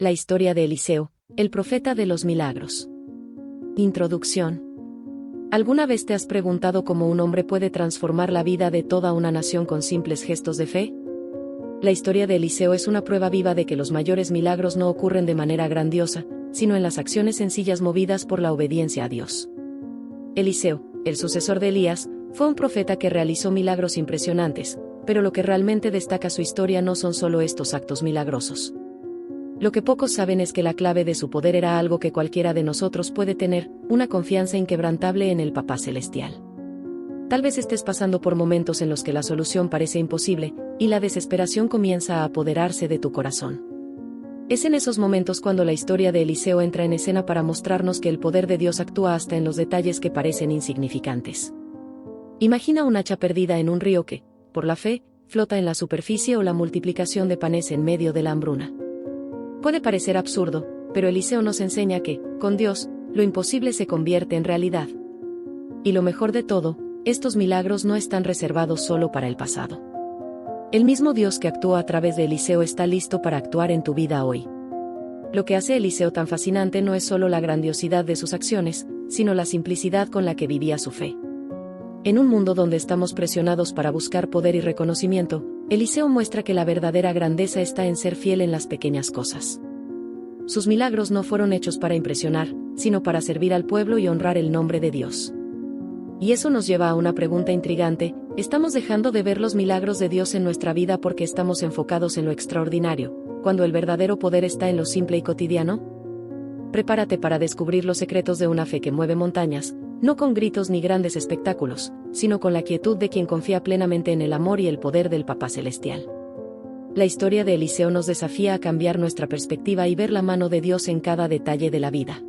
La historia de Eliseo, el profeta de los milagros. Introducción. ¿Alguna vez te has preguntado cómo un hombre puede transformar la vida de toda una nación con simples gestos de fe? La historia de Eliseo es una prueba viva de que los mayores milagros no ocurren de manera grandiosa, sino en las acciones sencillas movidas por la obediencia a Dios. Eliseo, el sucesor de Elías, fue un profeta que realizó milagros impresionantes, pero lo que realmente destaca su historia no son solo estos actos milagrosos. Lo que pocos saben es que la clave de su poder era algo que cualquiera de nosotros puede tener, una confianza inquebrantable en el Papá Celestial. Tal vez estés pasando por momentos en los que la solución parece imposible, y la desesperación comienza a apoderarse de tu corazón. Es en esos momentos cuando la historia de Eliseo entra en escena para mostrarnos que el poder de Dios actúa hasta en los detalles que parecen insignificantes. Imagina un hacha perdida en un río que, por la fe, flota en la superficie o la multiplicación de panes en medio de la hambruna. Puede parecer absurdo, pero Eliseo nos enseña que, con Dios, lo imposible se convierte en realidad. Y lo mejor de todo, estos milagros no están reservados solo para el pasado. El mismo Dios que actuó a través de Eliseo está listo para actuar en tu vida hoy. Lo que hace a Eliseo tan fascinante no es solo la grandiosidad de sus acciones, sino la simplicidad con la que vivía su fe. En un mundo donde estamos presionados para buscar poder y reconocimiento, Eliseo muestra que la verdadera grandeza está en ser fiel en las pequeñas cosas. Sus milagros no fueron hechos para impresionar, sino para servir al pueblo y honrar el nombre de Dios. Y eso nos lleva a una pregunta intrigante: ¿estamos dejando de ver los milagros de Dios en nuestra vida porque estamos enfocados en lo extraordinario, cuando el verdadero poder está en lo simple y cotidiano? Prepárate para descubrir los secretos de una fe que mueve montañas, no con gritos ni grandes espectáculos, sino con la quietud de quien confía plenamente en el amor y el poder del Papá Celestial. La historia de Eliseo nos desafía a cambiar nuestra perspectiva y ver la mano de Dios en cada detalle de la vida.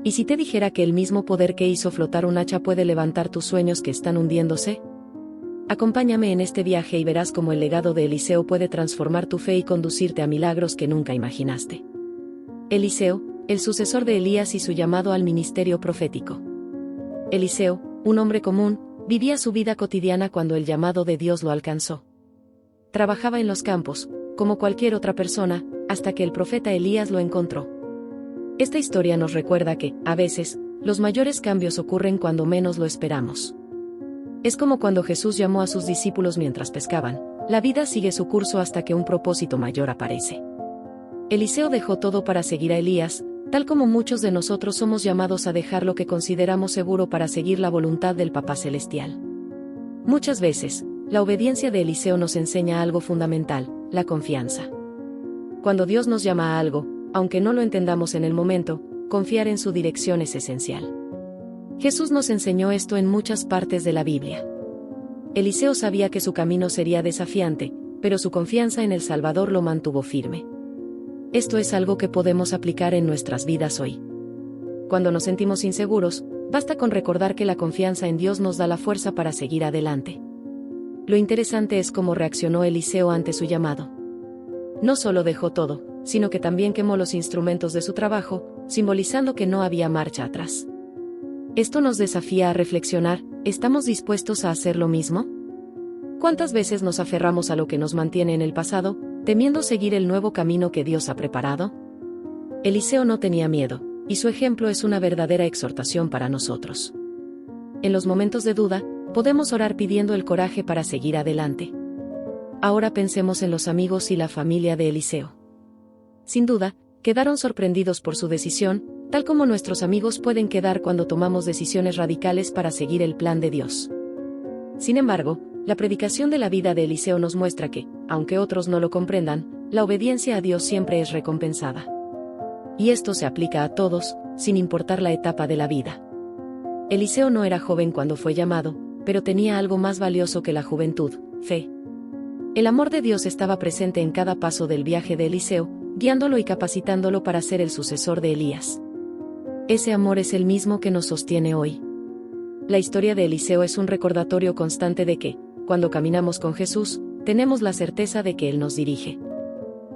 ¿Y si te dijera que el mismo poder que hizo flotar un hacha puede levantar tus sueños que están hundiéndose? Acompáñame en este viaje y verás cómo el legado de Eliseo puede transformar tu fe y conducirte a milagros que nunca imaginaste. Eliseo, el sucesor de Elías y su llamado al ministerio profético. Eliseo, un hombre común, vivía su vida cotidiana cuando el llamado de Dios lo alcanzó. Trabajaba en los campos, como cualquier otra persona, hasta que el profeta Elías lo encontró. Esta historia nos recuerda que, a veces, los mayores cambios ocurren cuando menos lo esperamos. Es como cuando Jesús llamó a sus discípulos mientras pescaban: la vida sigue su curso hasta que un propósito mayor aparece. Eliseo dejó todo para seguir a Elías, tal como muchos de nosotros somos llamados a dejar lo que consideramos seguro para seguir la voluntad del Papá Celestial. Muchas veces, la obediencia de Eliseo nos enseña algo fundamental: la confianza. Cuando Dios nos llama a algo, aunque no lo entendamos en el momento, confiar en su dirección es esencial. Jesús nos enseñó esto en muchas partes de la Biblia. Eliseo sabía que su camino sería desafiante, pero su confianza en el Salvador lo mantuvo firme. Esto es algo que podemos aplicar en nuestras vidas hoy. Cuando nos sentimos inseguros, basta con recordar que la confianza en Dios nos da la fuerza para seguir adelante. Lo interesante es cómo reaccionó Eliseo ante su llamado. No solo dejó todo, sino que también quemó los instrumentos de su trabajo, simbolizando que no había marcha atrás. Esto nos desafía a reflexionar: ¿estamos dispuestos a hacer lo mismo? ¿Cuántas veces nos aferramos a lo que nos mantiene en el pasado, temiendo seguir el nuevo camino que Dios ha preparado? Eliseo no tenía miedo, y su ejemplo es una verdadera exhortación para nosotros. En los momentos de duda, podemos orar pidiendo el coraje para seguir adelante. Ahora pensemos en los amigos y la familia de Eliseo. Sin duda, quedaron sorprendidos por su decisión, tal como nuestros amigos pueden quedar cuando tomamos decisiones radicales para seguir el plan de Dios. Sin embargo, la predicación de la vida de Eliseo nos muestra que, aunque otros no lo comprendan, la obediencia a Dios siempre es recompensada. Y esto se aplica a todos, sin importar la etapa de la vida. Eliseo no era joven cuando fue llamado, pero tenía algo más valioso que la juventud: fe. El amor de Dios estaba presente en cada paso del viaje de Eliseo, guiándolo y capacitándolo para ser el sucesor de Elías. Ese amor es el mismo que nos sostiene hoy. La historia de Eliseo es un recordatorio constante de que, cuando caminamos con Jesús, tenemos la certeza de que Él nos dirige.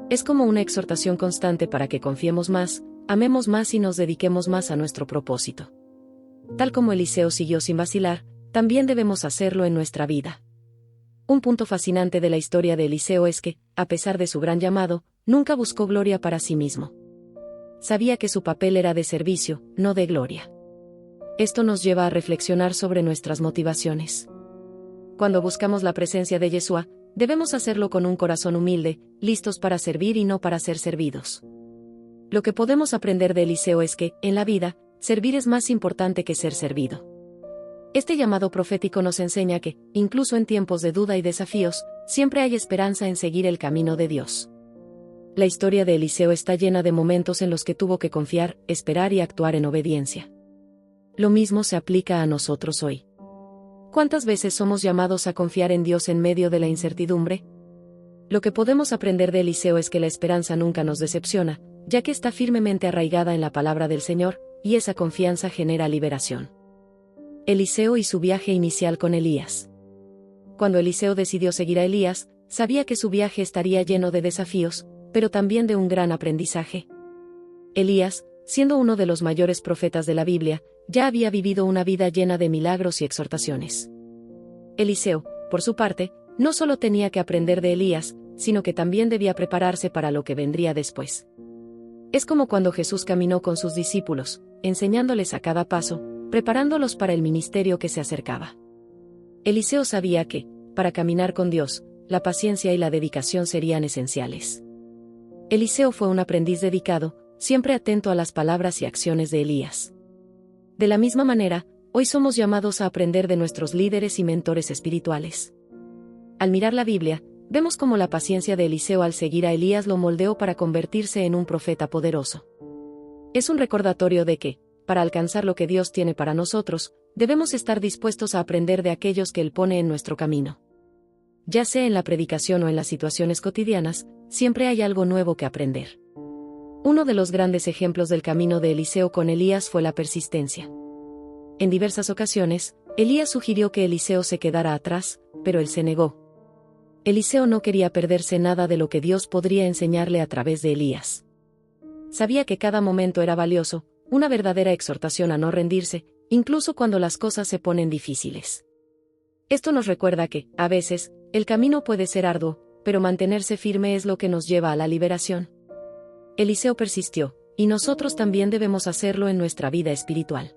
Es como una exhortación constante para que confiemos más, amemos más y nos dediquemos más a nuestro propósito. Tal como Eliseo siguió sin vacilar, también debemos hacerlo en nuestra vida. Un punto fascinante de la historia de Eliseo es que, a pesar de su gran llamado, nunca buscó gloria para sí mismo. Sabía que su papel era de servicio, no de gloria. Esto nos lleva a reflexionar sobre nuestras motivaciones. Cuando buscamos la presencia de Yeshua, debemos hacerlo con un corazón humilde, listos para servir y no para ser servidos. Lo que podemos aprender de Eliseo es que, en la vida, servir es más importante que ser servido. Este llamado profético nos enseña que, incluso en tiempos de duda y desafíos, siempre hay esperanza en seguir el camino de Dios. La historia de Eliseo está llena de momentos en los que tuvo que confiar, esperar y actuar en obediencia. Lo mismo se aplica a nosotros hoy. ¿Cuántas veces somos llamados a confiar en Dios en medio de la incertidumbre? Lo que podemos aprender de Eliseo es que la esperanza nunca nos decepciona, ya que está firmemente arraigada en la palabra del Señor, y esa confianza genera liberación. Eliseo y su viaje inicial con Elías. Cuando Eliseo decidió seguir a Elías, sabía que su viaje estaría lleno de desafíos, pero también de un gran aprendizaje. Elías, siendo uno de los mayores profetas de la Biblia, ya había vivido una vida llena de milagros y exhortaciones. Eliseo, por su parte, no solo tenía que aprender de Elías, sino que también debía prepararse para lo que vendría después. Es como cuando Jesús caminó con sus discípulos, enseñándoles a cada paso, preparándolos para el ministerio que se acercaba. Eliseo sabía que, para caminar con Dios, la paciencia y la dedicación serían esenciales. Eliseo fue un aprendiz dedicado, siempre atento a las palabras y acciones de Elías. De la misma manera, hoy somos llamados a aprender de nuestros líderes y mentores espirituales. Al mirar la Biblia, vemos cómo la paciencia de Eliseo al seguir a Elías lo moldeó para convertirse en un profeta poderoso. Es un recordatorio de que, para alcanzar lo que Dios tiene para nosotros, debemos estar dispuestos a aprender de aquellos que Él pone en nuestro camino. Ya sea en la predicación o en las situaciones cotidianas, siempre hay algo nuevo que aprender. Uno de los grandes ejemplos del camino de Eliseo con Elías fue la persistencia. En diversas ocasiones, Elías sugirió que Eliseo se quedara atrás, pero él se negó. Eliseo no quería perderse nada de lo que Dios podría enseñarle a través de Elías. Sabía que cada momento era valioso, una verdadera exhortación a no rendirse, incluso cuando las cosas se ponen difíciles. Esto nos recuerda que, a veces, el camino puede ser arduo, pero mantenerse firme es lo que nos lleva a la liberación. Eliseo persistió, y nosotros también debemos hacerlo en nuestra vida espiritual.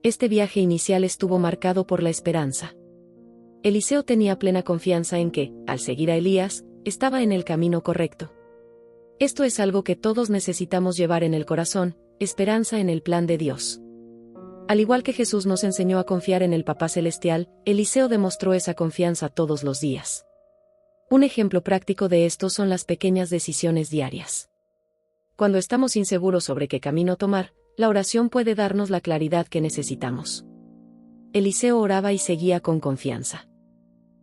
Este viaje inicial estuvo marcado por la esperanza. Eliseo tenía plena confianza en que, al seguir a Elías, estaba en el camino correcto. Esto es algo que todos necesitamos llevar en el corazón, esperanza en el plan de Dios. Al igual que Jesús nos enseñó a confiar en el Papá Celestial, Eliseo demostró esa confianza todos los días. Un ejemplo práctico de esto son las pequeñas decisiones diarias. Cuando estamos inseguros sobre qué camino tomar, la oración puede darnos la claridad que necesitamos. Eliseo oraba y seguía con confianza.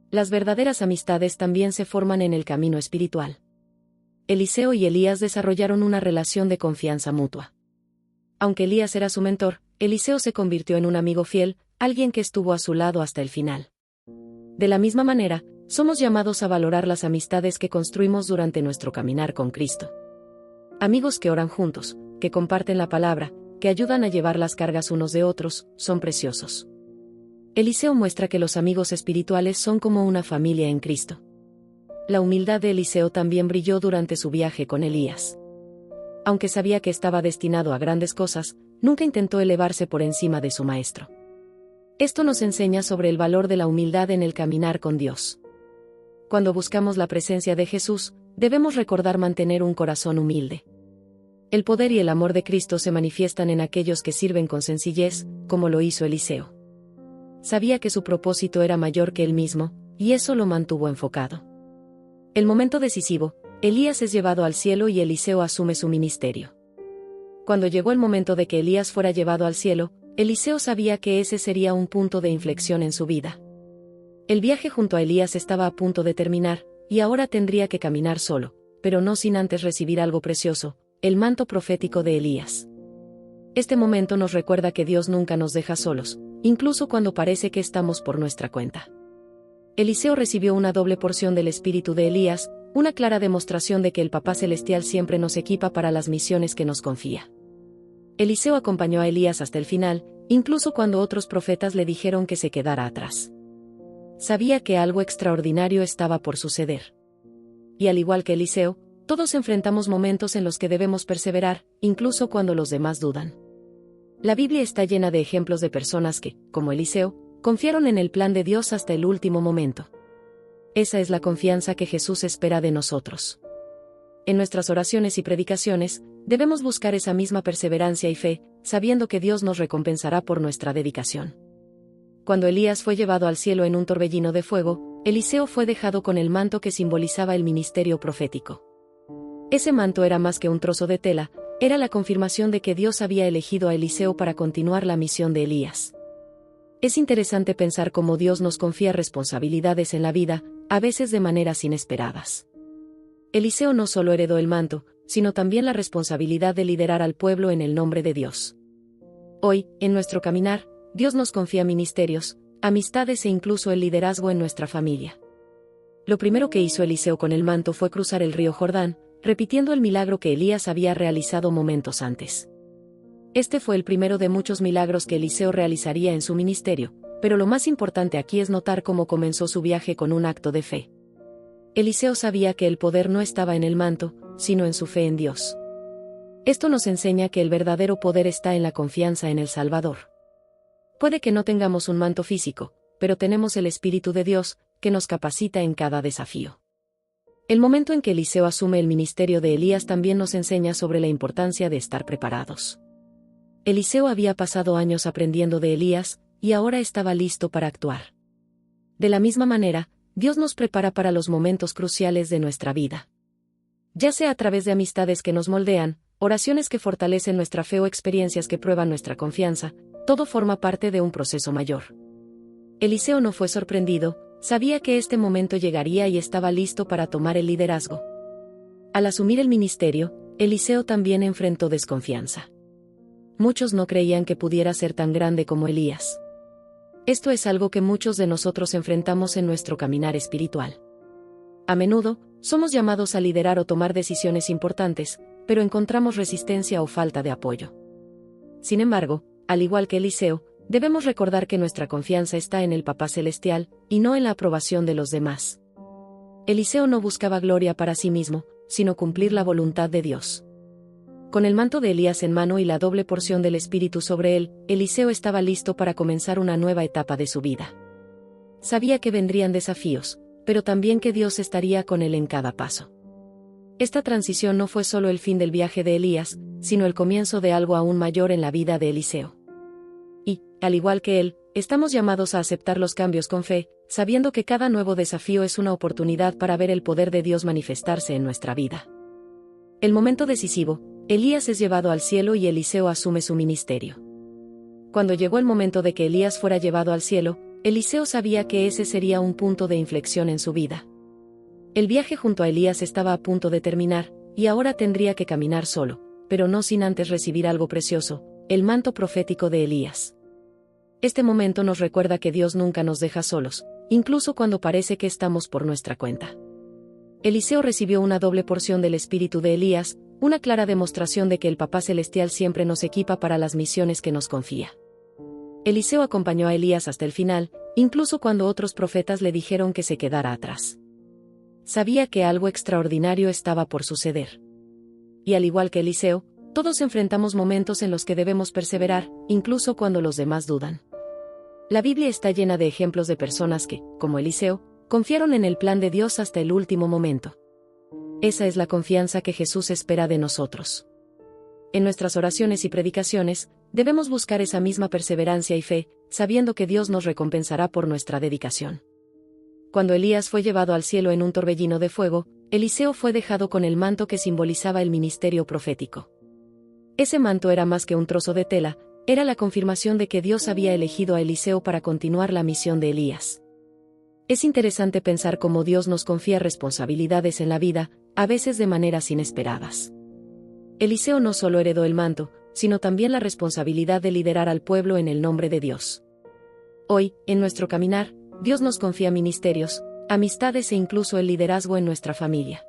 Las verdaderas amistades también se forman en el camino espiritual. Eliseo y Elías desarrollaron una relación de confianza mutua. Aunque Elías era su mentor, Eliseo se convirtió en un amigo fiel, alguien que estuvo a su lado hasta el final. De la misma manera, somos llamados a valorar las amistades que construimos durante nuestro caminar con Cristo. Amigos que oran juntos, que comparten la palabra, que ayudan a llevar las cargas unos de otros, son preciosos. Eliseo muestra que los amigos espirituales son como una familia en Cristo. La humildad de Eliseo también brilló durante su viaje con Elías. Aunque sabía que estaba destinado a grandes cosas, nunca intentó elevarse por encima de su maestro. Esto nos enseña sobre el valor de la humildad en el caminar con Dios. Cuando buscamos la presencia de Jesús, debemos recordar mantener un corazón humilde. El poder y el amor de Cristo se manifiestan en aquellos que sirven con sencillez, como lo hizo Eliseo. Sabía que su propósito era mayor que él mismo, y eso lo mantuvo enfocado. El momento decisivo, Elías es llevado al cielo y Eliseo asume su ministerio. Cuando llegó el momento de que Elías fuera llevado al cielo, Eliseo sabía que ese sería un punto de inflexión en su vida. El viaje junto a Elías estaba a punto de terminar, y ahora tendría que caminar solo, pero no sin antes recibir algo precioso, el manto profético de Elías. Este momento nos recuerda que Dios nunca nos deja solos, incluso cuando parece que estamos por nuestra cuenta. Eliseo recibió una doble porción del espíritu de Elías, una clara demostración de que el Papá Celestial siempre nos equipa para las misiones que nos confía. Eliseo acompañó a Elías hasta el final, incluso cuando otros profetas le dijeron que se quedara atrás. Sabía que algo extraordinario estaba por suceder. Y al igual que Eliseo, todos enfrentamos momentos en los que debemos perseverar, incluso cuando los demás dudan. La Biblia está llena de ejemplos de personas que, como Eliseo, confiaron en el plan de Dios hasta el último momento. Esa es la confianza que Jesús espera de nosotros. En nuestras oraciones y predicaciones, debemos buscar esa misma perseverancia y fe, sabiendo que Dios nos recompensará por nuestra dedicación. Cuando Elías fue llevado al cielo en un torbellino de fuego, Eliseo fue dejado con el manto que simbolizaba el ministerio profético. Ese manto era más que un trozo de tela, era la confirmación de que Dios había elegido a Eliseo para continuar la misión de Elías. Es interesante pensar cómo Dios nos confía responsabilidades en la vida, a veces de maneras inesperadas. Eliseo no solo heredó el manto, sino también la responsabilidad de liderar al pueblo en el nombre de Dios. Hoy, en nuestro caminar, Dios nos confía ministerios, amistades e incluso el liderazgo en nuestra familia. Lo primero que hizo Eliseo con el manto fue cruzar el río Jordán, repitiendo el milagro que Elías había realizado momentos antes. Este fue el primero de muchos milagros que Eliseo realizaría en su ministerio, pero lo más importante aquí es notar cómo comenzó su viaje con un acto de fe. Eliseo sabía que el poder no estaba en el manto, sino en su fe en Dios. Esto nos enseña que el verdadero poder está en la confianza en el Salvador. Puede que no tengamos un manto físico, pero tenemos el Espíritu de Dios, que nos capacita en cada desafío. El momento en que Eliseo asume el ministerio de Elías también nos enseña sobre la importancia de estar preparados. Eliseo había pasado años aprendiendo de Elías, y ahora estaba listo para actuar. De la misma manera, Dios nos prepara para los momentos cruciales de nuestra vida. Ya sea a través de amistades que nos moldean, oraciones que fortalecen nuestra fe o experiencias que prueban nuestra confianza, todo forma parte de un proceso mayor. Eliseo no fue sorprendido, sabía que este momento llegaría y estaba listo para tomar el liderazgo. Al asumir el ministerio, Eliseo también enfrentó desconfianza. Muchos no creían que pudiera ser tan grande como Elías. Esto es algo que muchos de nosotros enfrentamos en nuestro caminar espiritual. A menudo, somos llamados a liderar o tomar decisiones importantes, pero encontramos resistencia o falta de apoyo. Sin embargo, al igual que Eliseo, debemos recordar que nuestra confianza está en el Papá Celestial, y no en la aprobación de los demás. Eliseo no buscaba gloria para sí mismo, sino cumplir la voluntad de Dios. Con el manto de Elías en mano y la doble porción del Espíritu sobre él, Eliseo estaba listo para comenzar una nueva etapa de su vida. Sabía que vendrían desafíos, pero también que Dios estaría con él en cada paso. Esta transición no fue solo el fin del viaje de Elías, sino el comienzo de algo aún mayor en la vida de Eliseo. Y, al igual que él, estamos llamados a aceptar los cambios con fe, sabiendo que cada nuevo desafío es una oportunidad para ver el poder de Dios manifestarse en nuestra vida. El momento decisivo, Elías es llevado al cielo y Eliseo asume su ministerio. Cuando llegó el momento de que Elías fuera llevado al cielo, Eliseo sabía que ese sería un punto de inflexión en su vida. El viaje junto a Elías estaba a punto de terminar, y ahora tendría que caminar solo, pero no sin antes recibir algo precioso, el manto profético de Elías. Este momento nos recuerda que Dios nunca nos deja solos, incluso cuando parece que estamos por nuestra cuenta. Eliseo recibió una doble porción del espíritu de Elías, una clara demostración de que el Papá Celestial siempre nos equipa para las misiones que nos confía. Eliseo acompañó a Elías hasta el final, incluso cuando otros profetas le dijeron que se quedara atrás. Sabía que algo extraordinario estaba por suceder. Y al igual que Eliseo, todos enfrentamos momentos en los que debemos perseverar, incluso cuando los demás dudan. La Biblia está llena de ejemplos de personas que, como Eliseo, confiaron en el plan de Dios hasta el último momento. Esa es la confianza que Jesús espera de nosotros. En nuestras oraciones y predicaciones, debemos buscar esa misma perseverancia y fe, sabiendo que Dios nos recompensará por nuestra dedicación. Cuando Elías fue llevado al cielo en un torbellino de fuego, Eliseo fue dejado con el manto que simbolizaba el ministerio profético. Ese manto era más que un trozo de tela, era la confirmación de que Dios había elegido a Eliseo para continuar la misión de Elías. Es interesante pensar cómo Dios nos confía responsabilidades en la vida, a veces de maneras inesperadas. Eliseo no solo heredó el manto, sino también la responsabilidad de liderar al pueblo en el nombre de Dios. Hoy, en nuestro caminar, Dios nos confía ministerios, amistades e incluso el liderazgo en nuestra familia.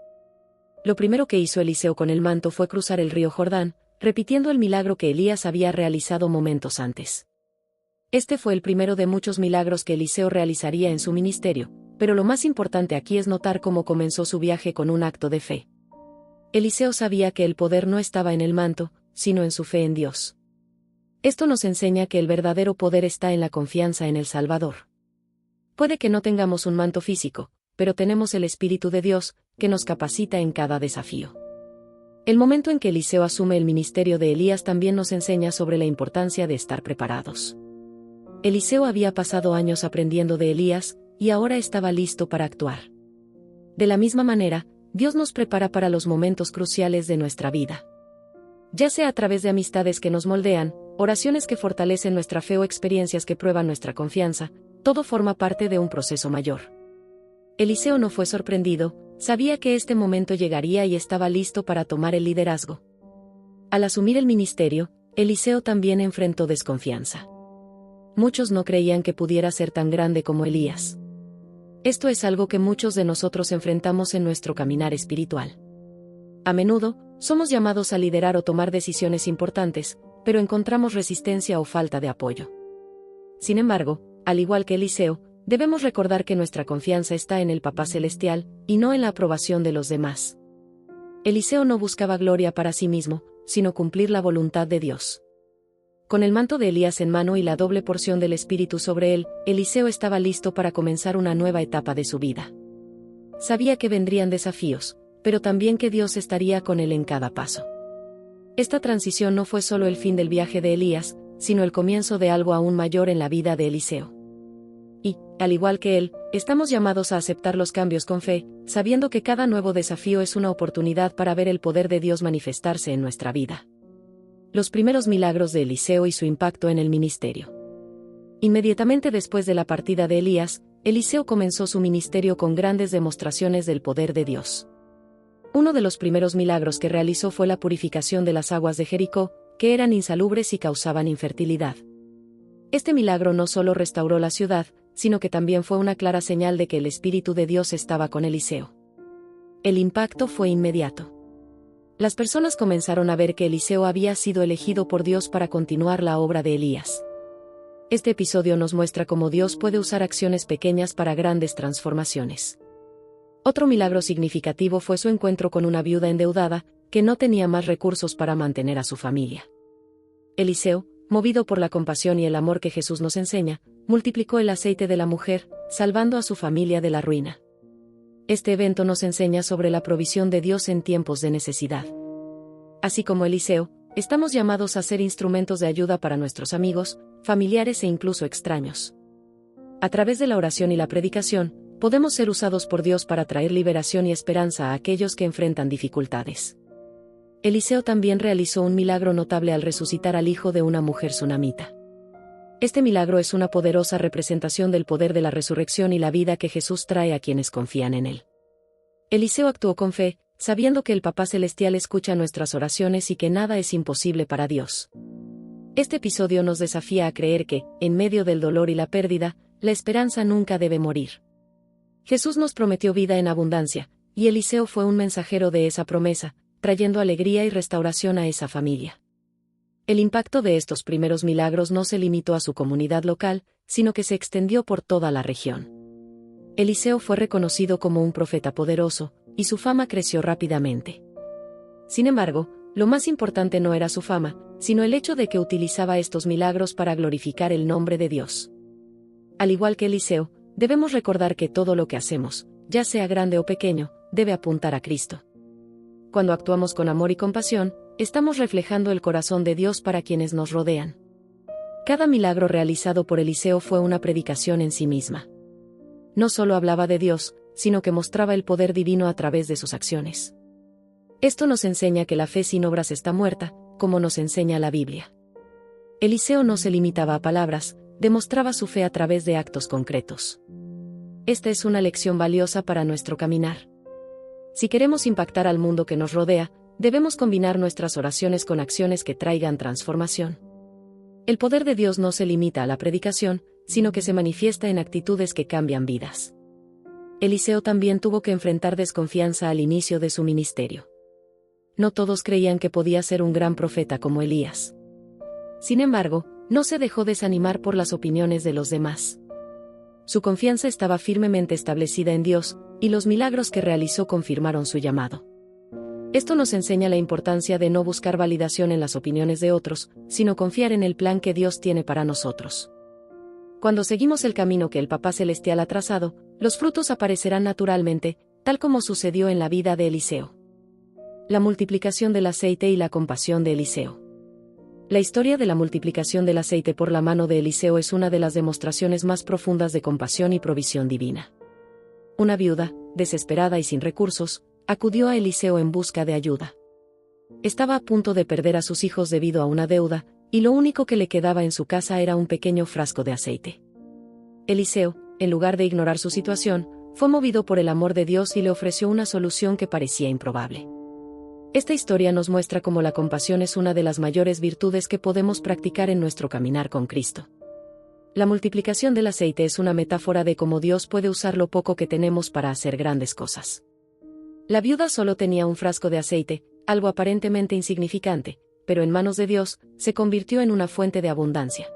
Lo primero que hizo Eliseo con el manto fue cruzar el río Jordán, repitiendo el milagro que Elías había realizado momentos antes. Este fue el primero de muchos milagros que Eliseo realizaría en su ministerio, pero lo más importante aquí es notar cómo comenzó su viaje con un acto de fe. Eliseo sabía que el poder no estaba en el manto, sino en su fe en Dios. Esto nos enseña que el verdadero poder está en la confianza en el Salvador. Puede que no tengamos un manto físico, pero tenemos el Espíritu de Dios, que nos capacita en cada desafío. El momento en que Eliseo asume el ministerio de Elías también nos enseña sobre la importancia de estar preparados. Eliseo había pasado años aprendiendo de Elías, y ahora estaba listo para actuar. De la misma manera, Dios nos prepara para los momentos cruciales de nuestra vida. Ya sea a través de amistades que nos moldean, oraciones que fortalecen nuestra fe o experiencias que prueban nuestra confianza, todo forma parte de un proceso mayor. Eliseo no fue sorprendido, sabía que este momento llegaría y estaba listo para tomar el liderazgo. Al asumir el ministerio, Eliseo también enfrentó desconfianza. Muchos no creían que pudiera ser tan grande como Elías. Esto es algo que muchos de nosotros enfrentamos en nuestro caminar espiritual. A menudo, somos llamados a liderar o tomar decisiones importantes, pero encontramos resistencia o falta de apoyo. Sin embargo, al igual que Eliseo, debemos recordar que nuestra confianza está en el Papá Celestial, y no en la aprobación de los demás. Eliseo no buscaba gloria para sí mismo, sino cumplir la voluntad de Dios. Con el manto de Elías en mano y la doble porción del Espíritu sobre él, Eliseo estaba listo para comenzar una nueva etapa de su vida. Sabía que vendrían desafíos, pero también que Dios estaría con él en cada paso. Esta transición no fue solo el fin del viaje de Elías, sino el comienzo de algo aún mayor en la vida de Eliseo. Y, al igual que él, estamos llamados a aceptar los cambios con fe, sabiendo que cada nuevo desafío es una oportunidad para ver el poder de Dios manifestarse en nuestra vida. Los primeros milagros de Eliseo y su impacto en el ministerio. Inmediatamente después de la partida de Elías, Eliseo comenzó su ministerio con grandes demostraciones del poder de Dios. Uno de los primeros milagros que realizó fue la purificación de las aguas de Jericó, que eran insalubres y causaban infertilidad. Este milagro no solo restauró la ciudad, sino que también fue una clara señal de que el Espíritu de Dios estaba con Eliseo. El impacto fue inmediato. Las personas comenzaron a ver que Eliseo había sido elegido por Dios para continuar la obra de Elías. Este episodio nos muestra cómo Dios puede usar acciones pequeñas para grandes transformaciones. Otro milagro significativo fue su encuentro con una viuda endeudada, que no tenía más recursos para mantener a su familia. Eliseo, movido por la compasión y el amor que Jesús nos enseña, multiplicó el aceite de la mujer, salvando a su familia de la ruina. Este evento nos enseña sobre la provisión de Dios en tiempos de necesidad. Así como Eliseo, estamos llamados a ser instrumentos de ayuda para nuestros amigos, familiares e incluso extraños. A través de la oración y la predicación, podemos ser usados por Dios para traer liberación y esperanza a aquellos que enfrentan dificultades. Eliseo también realizó un milagro notable al resucitar al hijo de una mujer sunamita. Este milagro es una poderosa representación del poder de la resurrección y la vida que Jesús trae a quienes confían en él. Eliseo actuó con fe, sabiendo que el Papá Celestial escucha nuestras oraciones y que nada es imposible para Dios. Este episodio nos desafía a creer que, en medio del dolor y la pérdida, la esperanza nunca debe morir. Jesús nos prometió vida en abundancia, y Eliseo fue un mensajero de esa promesa, trayendo alegría y restauración a esa familia. El impacto de estos primeros milagros no se limitó a su comunidad local, sino que se extendió por toda la región. Eliseo fue reconocido como un profeta poderoso, y su fama creció rápidamente. Sin embargo, lo más importante no era su fama, sino el hecho de que utilizaba estos milagros para glorificar el nombre de Dios. Al igual que Eliseo, debemos recordar que todo lo que hacemos, ya sea grande o pequeño, debe apuntar a Cristo. Cuando actuamos con amor y compasión, estamos reflejando el corazón de Dios para quienes nos rodean. Cada milagro realizado por Eliseo fue una predicación en sí misma. No solo hablaba de Dios, sino que mostraba el poder divino a través de sus acciones. Esto nos enseña que la fe sin obras está muerta, como nos enseña la Biblia. Eliseo no se limitaba a palabras, demostraba su fe a través de actos concretos. Esta es una lección valiosa para nuestro caminar. Si queremos impactar al mundo que nos rodea, debemos combinar nuestras oraciones con acciones que traigan transformación. El poder de Dios no se limita a la predicación, sino que se manifiesta en actitudes que cambian vidas. Eliseo también tuvo que enfrentar desconfianza al inicio de su ministerio. No todos creían que podía ser un gran profeta como Elías. Sin embargo, no se dejó desanimar por las opiniones de los demás. Su confianza estaba firmemente establecida en Dios, y los milagros que realizó confirmaron su llamado. Esto nos enseña la importancia de no buscar validación en las opiniones de otros, sino confiar en el plan que Dios tiene para nosotros. Cuando seguimos el camino que el Papá Celestial ha trazado, los frutos aparecerán naturalmente, tal como sucedió en la vida de Eliseo. La multiplicación del aceite y la compasión de Eliseo. La historia de la multiplicación del aceite por la mano de Eliseo es una de las demostraciones más profundas de compasión y provisión divina. Una viuda, desesperada y sin recursos, acudió a Eliseo en busca de ayuda. Estaba a punto de perder a sus hijos debido a una deuda, y lo único que le quedaba en su casa era un pequeño frasco de aceite. Eliseo, en lugar de ignorar su situación, fue movido por el amor de Dios y le ofreció una solución que parecía improbable. Esta historia nos muestra cómo la compasión es una de las mayores virtudes que podemos practicar en nuestro caminar con Cristo. La multiplicación del aceite es una metáfora de cómo Dios puede usar lo poco que tenemos para hacer grandes cosas. La viuda solo tenía un frasco de aceite, algo aparentemente insignificante, pero en manos de Dios, se convirtió en una fuente de abundancia.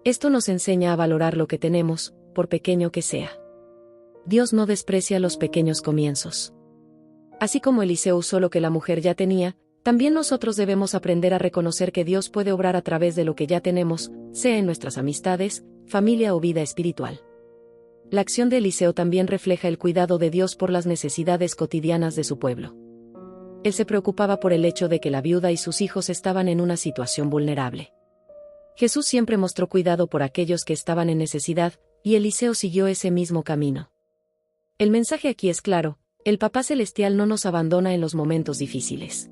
Esto nos enseña a valorar lo que tenemos, por pequeño que sea. Dios no desprecia los pequeños comienzos. Así como Eliseo usó lo que la mujer ya tenía, también nosotros debemos aprender a reconocer que Dios puede obrar a través de lo que ya tenemos, sea en nuestras amistades, familia o vida espiritual. La acción de Eliseo también refleja el cuidado de Dios por las necesidades cotidianas de su pueblo. Él se preocupaba por el hecho de que la viuda y sus hijos estaban en una situación vulnerable. Jesús siempre mostró cuidado por aquellos que estaban en necesidad, y Eliseo siguió ese mismo camino. El mensaje aquí es claro: el Papá Celestial no nos abandona en los momentos difíciles.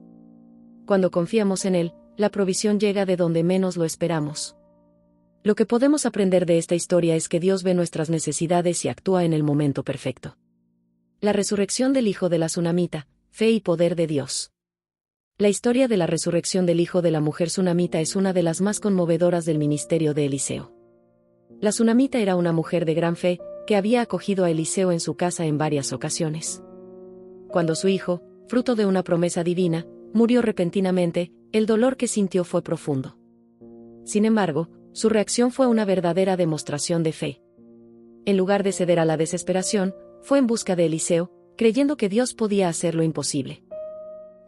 Cuando confiamos en Él, la provisión llega de donde menos lo esperamos. Lo que podemos aprender de esta historia es que Dios ve nuestras necesidades y actúa en el momento perfecto. La resurrección del hijo de la Sunamita, fe y poder de Dios. La historia de la resurrección del hijo de la mujer sunamita es una de las más conmovedoras del ministerio de Eliseo. La sunamita era una mujer de gran fe, que había acogido a Eliseo en su casa en varias ocasiones. Cuando su hijo, fruto de una promesa divina, murió repentinamente, el dolor que sintió fue profundo. Sin embargo, su reacción fue una verdadera demostración de fe. En lugar de ceder a la desesperación, fue en busca de Eliseo, creyendo que Dios podía hacer lo imposible.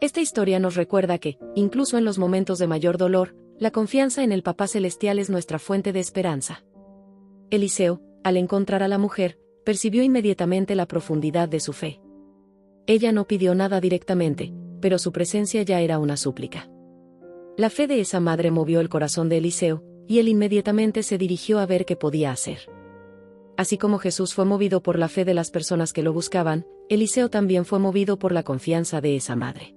Esta historia nos recuerda que, incluso en los momentos de mayor dolor, la confianza en el Papá Celestial es nuestra fuente de esperanza. Eliseo, al encontrar a la mujer, percibió inmediatamente la profundidad de su fe. Ella no pidió nada directamente, pero su presencia ya era una súplica. La fe de esa madre movió el corazón de Eliseo, y él inmediatamente se dirigió a ver qué podía hacer. Así como Jesús fue movido por la fe de las personas que lo buscaban, Eliseo también fue movido por la confianza de esa madre.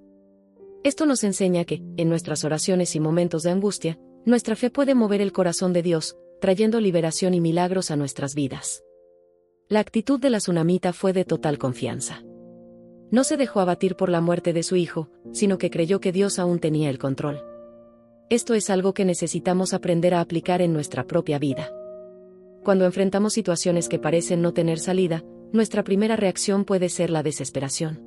Esto nos enseña que, en nuestras oraciones y momentos de angustia, nuestra fe puede mover el corazón de Dios, trayendo liberación y milagros a nuestras vidas. La actitud de la sunamita fue de total confianza. No se dejó abatir por la muerte de su hijo, sino que creyó que Dios aún tenía el control. Esto es algo que necesitamos aprender a aplicar en nuestra propia vida. Cuando enfrentamos situaciones que parecen no tener salida, nuestra primera reacción puede ser la desesperación.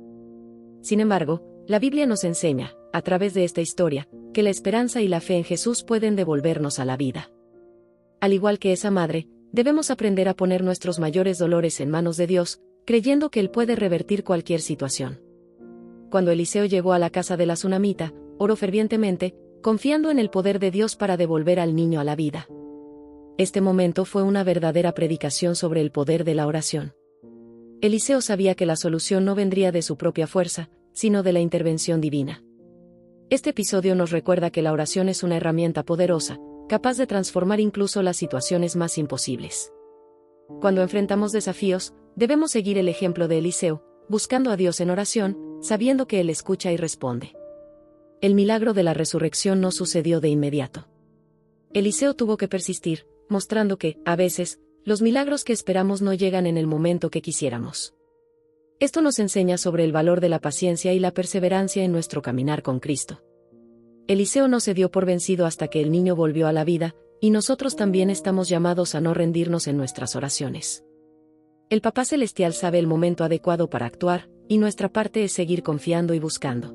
Sin embargo, la Biblia nos enseña, a través de esta historia, que la esperanza y la fe en Jesús pueden devolvernos a la vida. Al igual que esa madre, debemos aprender a poner nuestros mayores dolores en manos de Dios, creyendo que Él puede revertir cualquier situación. Cuando Eliseo llegó a la casa de la sunamita, oró fervientemente, confiando en el poder de Dios para devolver al niño a la vida. Este momento fue una verdadera predicación sobre el poder de la oración. Eliseo sabía que la solución no vendría de su propia fuerza, sino de la intervención divina. Este episodio nos recuerda que la oración es una herramienta poderosa, capaz de transformar incluso las situaciones más imposibles. Cuando enfrentamos desafíos, debemos seguir el ejemplo de Eliseo, buscando a Dios en oración, sabiendo que Él escucha y responde. El milagro de la resurrección no sucedió de inmediato. Eliseo tuvo que persistir, mostrando que, a veces, los milagros que esperamos no llegan en el momento que quisiéramos. Esto nos enseña sobre el valor de la paciencia y la perseverancia en nuestro caminar con Cristo. Eliseo no se dio por vencido hasta que el niño volvió a la vida, y nosotros también estamos llamados a no rendirnos en nuestras oraciones. El Papá Celestial sabe el momento adecuado para actuar, y nuestra parte es seguir confiando y buscando.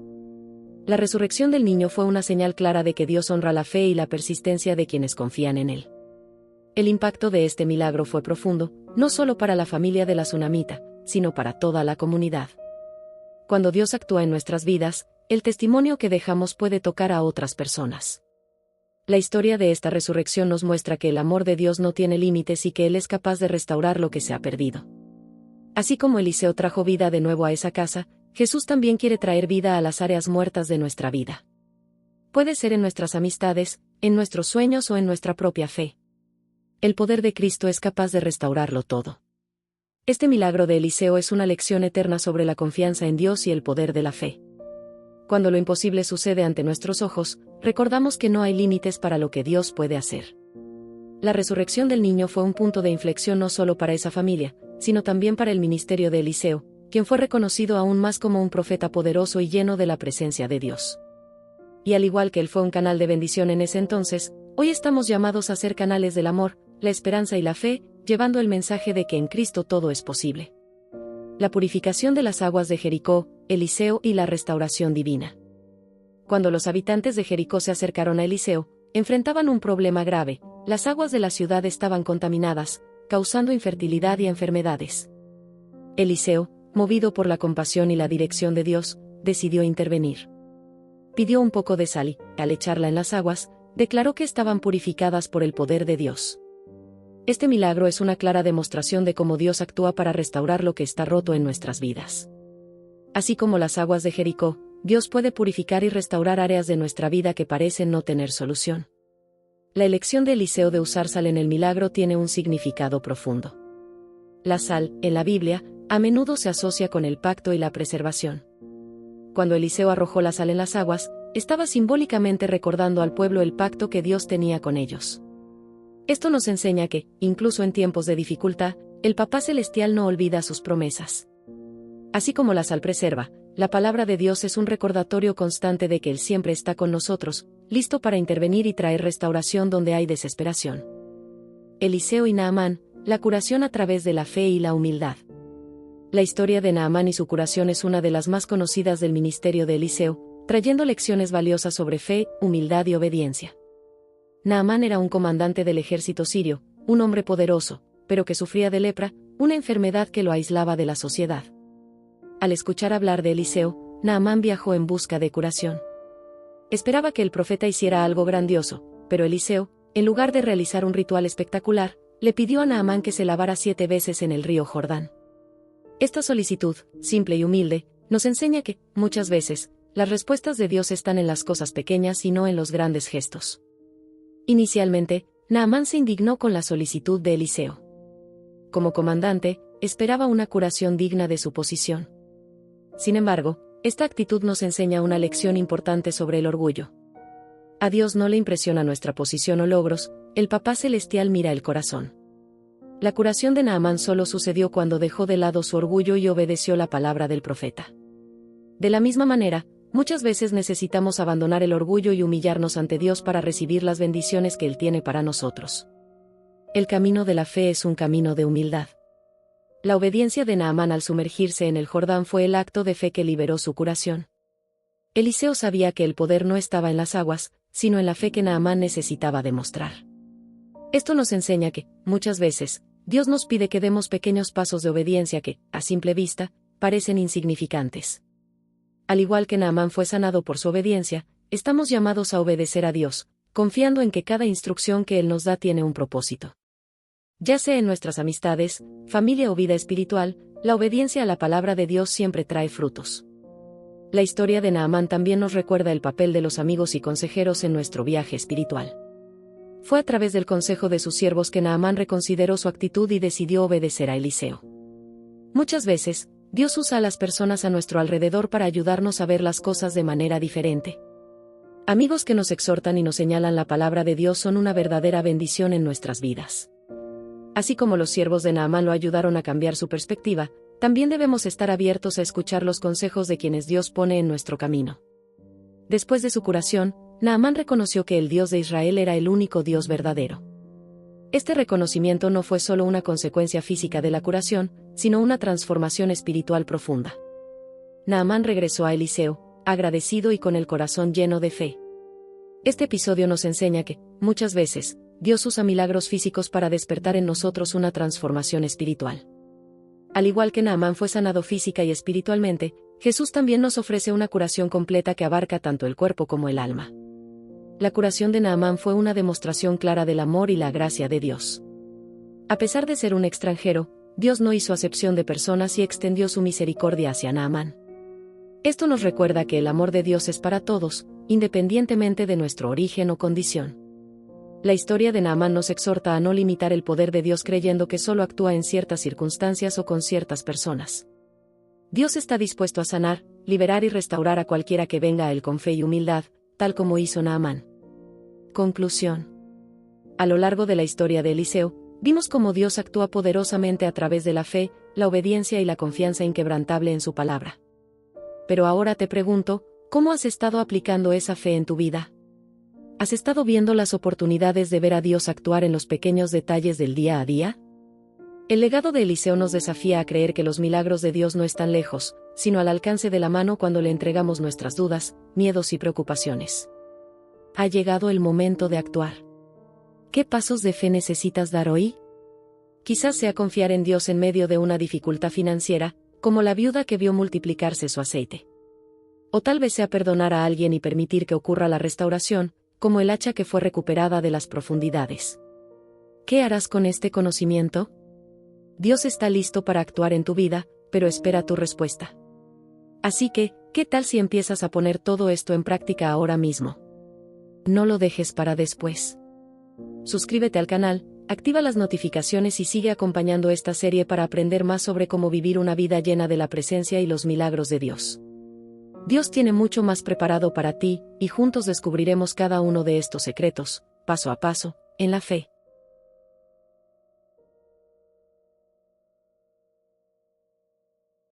La resurrección del niño fue una señal clara de que Dios honra la fe y la persistencia de quienes confían en Él. El impacto de este milagro fue profundo, no solo para la familia de la sunamita, sino para toda la comunidad. Cuando Dios actúa en nuestras vidas, el testimonio que dejamos puede tocar a otras personas. La historia de esta resurrección nos muestra que el amor de Dios no tiene límites y que Él es capaz de restaurar lo que se ha perdido. Así como Eliseo trajo vida de nuevo a esa casa, Jesús también quiere traer vida a las áreas muertas de nuestra vida. Puede ser en nuestras amistades, en nuestros sueños o en nuestra propia fe. El poder de Cristo es capaz de restaurarlo todo. Este milagro de Eliseo es una lección eterna sobre la confianza en Dios y el poder de la fe. Cuando lo imposible sucede ante nuestros ojos, recordamos que no hay límites para lo que Dios puede hacer. La resurrección del niño fue un punto de inflexión no solo para esa familia, sino también para el ministerio de Eliseo, quien fue reconocido aún más como un profeta poderoso y lleno de la presencia de Dios. Y al igual que él fue un canal de bendición en ese entonces, hoy estamos llamados a ser canales del amor, la esperanza y la fe, llevando el mensaje de que en Cristo todo es posible. La purificación de las aguas de Jericó, Eliseo y la restauración divina. Cuando los habitantes de Jericó se acercaron a Eliseo, enfrentaban un problema grave: las aguas de la ciudad estaban contaminadas, causando infertilidad y enfermedades. Eliseo, movido por la compasión y la dirección de Dios, decidió intervenir. Pidió un poco de sal y, al echarla en las aguas, declaró que estaban purificadas por el poder de Dios. Este milagro es una clara demostración de cómo Dios actúa para restaurar lo que está roto en nuestras vidas. Así como las aguas de Jericó, Dios puede purificar y restaurar áreas de nuestra vida que parecen no tener solución. La elección de Eliseo de usar sal en el milagro tiene un significado profundo. La sal, en la Biblia, a menudo se asocia con el pacto y la preservación. Cuando Eliseo arrojó la sal en las aguas, estaba simbólicamente recordando al pueblo el pacto que Dios tenía con ellos. Esto nos enseña que, incluso en tiempos de dificultad, el Papá Celestial no olvida sus promesas. Así como la sal preserva, la palabra de Dios es un recordatorio constante de que Él siempre está con nosotros, listo para intervenir y traer restauración donde hay desesperación. Eliseo y Naamán, la curación a través de la fe y la humildad. La historia de Naamán y su curación es una de las más conocidas del ministerio de Eliseo, trayendo lecciones valiosas sobre fe, humildad y obediencia. Naamán era un comandante del ejército sirio, un hombre poderoso, pero que sufría de lepra, una enfermedad que lo aislaba de la sociedad. Al escuchar hablar de Eliseo, Naamán viajó en busca de curación. Esperaba que el profeta hiciera algo grandioso, pero Eliseo, en lugar de realizar un ritual espectacular, le pidió a Naamán que se lavara 7 veces en el río Jordán. Esta solicitud, simple y humilde, nos enseña que, muchas veces, las respuestas de Dios están en las cosas pequeñas y no en los grandes gestos. Inicialmente, Naamán se indignó con la solicitud de Eliseo. Como comandante, esperaba una curación digna de su posición. Sin embargo, esta actitud nos enseña una lección importante sobre el orgullo. A Dios no le impresiona nuestra posición o logros, el Papá Celestial mira el corazón. La curación de Naamán solo sucedió cuando dejó de lado su orgullo y obedeció la palabra del profeta. De la misma manera, muchas veces necesitamos abandonar el orgullo y humillarnos ante Dios para recibir las bendiciones que Él tiene para nosotros. El camino de la fe es un camino de humildad. La obediencia de Naamán al sumergirse en el Jordán fue el acto de fe que liberó su curación. Eliseo sabía que el poder no estaba en las aguas, sino en la fe que Naamán necesitaba demostrar. Esto nos enseña que, muchas veces, Dios nos pide que demos pequeños pasos de obediencia que, a simple vista, parecen insignificantes. Al igual que Naamán fue sanado por su obediencia, estamos llamados a obedecer a Dios, confiando en que cada instrucción que Él nos da tiene un propósito. Ya sea en nuestras amistades, familia o vida espiritual, la obediencia a la palabra de Dios siempre trae frutos. La historia de Naamán también nos recuerda el papel de los amigos y consejeros en nuestro viaje espiritual. Fue a través del consejo de sus siervos que Naamán reconsideró su actitud y decidió obedecer a Eliseo. Muchas veces, Dios usa a las personas a nuestro alrededor para ayudarnos a ver las cosas de manera diferente. Amigos que nos exhortan y nos señalan la palabra de Dios son una verdadera bendición en nuestras vidas. Así como los siervos de Naamán lo ayudaron a cambiar su perspectiva, también debemos estar abiertos a escuchar los consejos de quienes Dios pone en nuestro camino. Después de su curación, Naamán reconoció que el Dios de Israel era el único Dios verdadero. Este reconocimiento no fue solo una consecuencia física de la curación, sino una transformación espiritual profunda. Naamán regresó a Eliseo, agradecido y con el corazón lleno de fe. Este episodio nos enseña que, muchas veces, Dios usa milagros físicos para despertar en nosotros una transformación espiritual. Al igual que Naamán fue sanado física y espiritualmente, Jesús también nos ofrece una curación completa que abarca tanto el cuerpo como el alma. La curación de Naamán fue una demostración clara del amor y la gracia de Dios. A pesar de ser un extranjero, Dios no hizo acepción de personas y extendió su misericordia hacia Naamán. Esto nos recuerda que el amor de Dios es para todos, independientemente de nuestro origen o condición. La historia de Naamán nos exhorta a no limitar el poder de Dios creyendo que solo actúa en ciertas circunstancias o con ciertas personas. Dios está dispuesto a sanar, liberar y restaurar a cualquiera que venga a Él con fe y humildad, tal como hizo Naamán. Conclusión. A lo largo de la historia de Eliseo, vimos cómo Dios actúa poderosamente a través de la fe, la obediencia y la confianza inquebrantable en su palabra. Pero ahora te pregunto, ¿cómo has estado aplicando esa fe en tu vida? ¿Has estado viendo las oportunidades de ver a Dios actuar en los pequeños detalles del día a día? El legado de Eliseo nos desafía a creer que los milagros de Dios no están lejos, sino al alcance de la mano cuando le entregamos nuestras dudas, miedos y preocupaciones. Ha llegado el momento de actuar. ¿Qué pasos de fe necesitas dar hoy? Quizás sea confiar en Dios en medio de una dificultad financiera, como la viuda que vio multiplicarse su aceite. O tal vez sea perdonar a alguien y permitir que ocurra la restauración, como el hacha que fue recuperada de las profundidades. ¿Qué harás con este conocimiento? Dios está listo para actuar en tu vida, pero espera tu respuesta. Así que, ¿qué tal si empiezas a poner todo esto en práctica ahora mismo? No lo dejes para después. Suscríbete al canal, activa las notificaciones y sigue acompañando esta serie para aprender más sobre cómo vivir una vida llena de la presencia y los milagros de Dios. Dios tiene mucho más preparado para ti, y juntos descubriremos cada uno de estos secretos, paso a paso, en la fe.